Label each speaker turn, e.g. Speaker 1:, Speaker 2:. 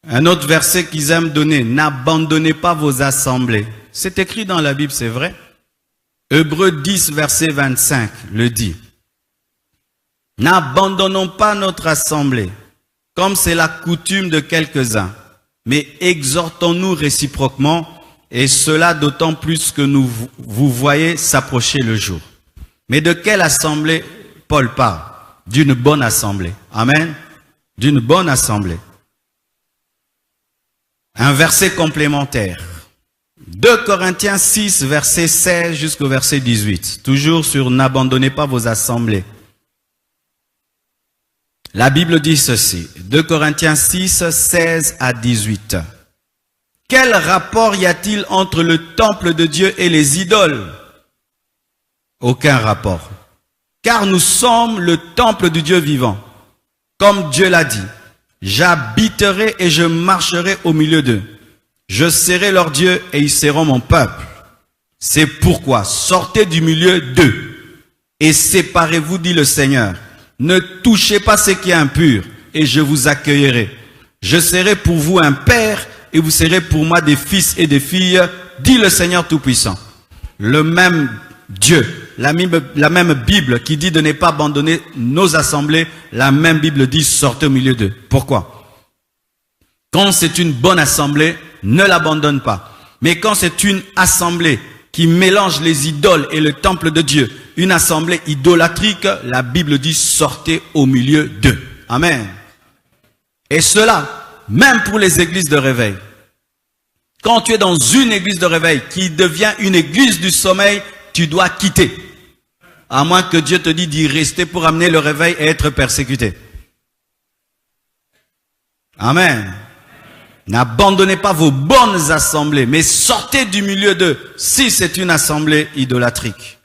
Speaker 1: Un autre verset qu'ils aiment donner, n'abandonnez pas vos assemblées. C'est écrit dans la Bible, c'est vrai. Hébreux 10, verset 25 le dit. N'abandonnons pas notre assemblée, comme c'est la coutume de quelques-uns, mais exhortons-nous réciproquement, et cela d'autant plus que vous voyez s'approcher le jour. Mais de quelle assemblée Paul parle? D'une bonne assemblée. Amen. D'une bonne assemblée. Un verset complémentaire. 2 Corinthiens 6, verset 16 jusqu'au verset 18. Toujours sur n'abandonnez pas vos assemblées. La Bible dit ceci. 2 Corinthiens 6, 16 à 18. Quel rapport y a-t-il entre le temple de Dieu et les idoles? Aucun rapport. Car nous sommes le temple du Dieu vivant. Comme Dieu l'a dit, j'habiterai et je marcherai au milieu d'eux. Je serai leur Dieu et ils seront mon peuple. C'est pourquoi sortez du milieu d'eux et séparez-vous, dit le Seigneur. Ne touchez pas ce qui est impur et je vous accueillerai. Je serai pour vous un père et vous serez pour moi des fils et des filles, dit le Seigneur Tout-Puissant. Le même Dieu, la même Bible qui dit de ne pas abandonner nos assemblées, la même Bible dit sortez au milieu d'eux. Pourquoi? Quand c'est une bonne assemblée, ne l'abandonne pas. Mais quand c'est une assemblée qui mélange les idoles et le temple de Dieu, une assemblée idolâtrique, la Bible dit sortez au milieu d'eux. Amen. Et cela, même pour les églises de réveil. Quand tu es dans une église de réveil qui devient une église du sommeil, tu dois quitter. À moins que Dieu te dise d'y rester pour amener le réveil et être persécuté. Amen. N'abandonnez pas vos bonnes assemblées, mais sortez du milieu d'eux si c'est une assemblée idolâtrique.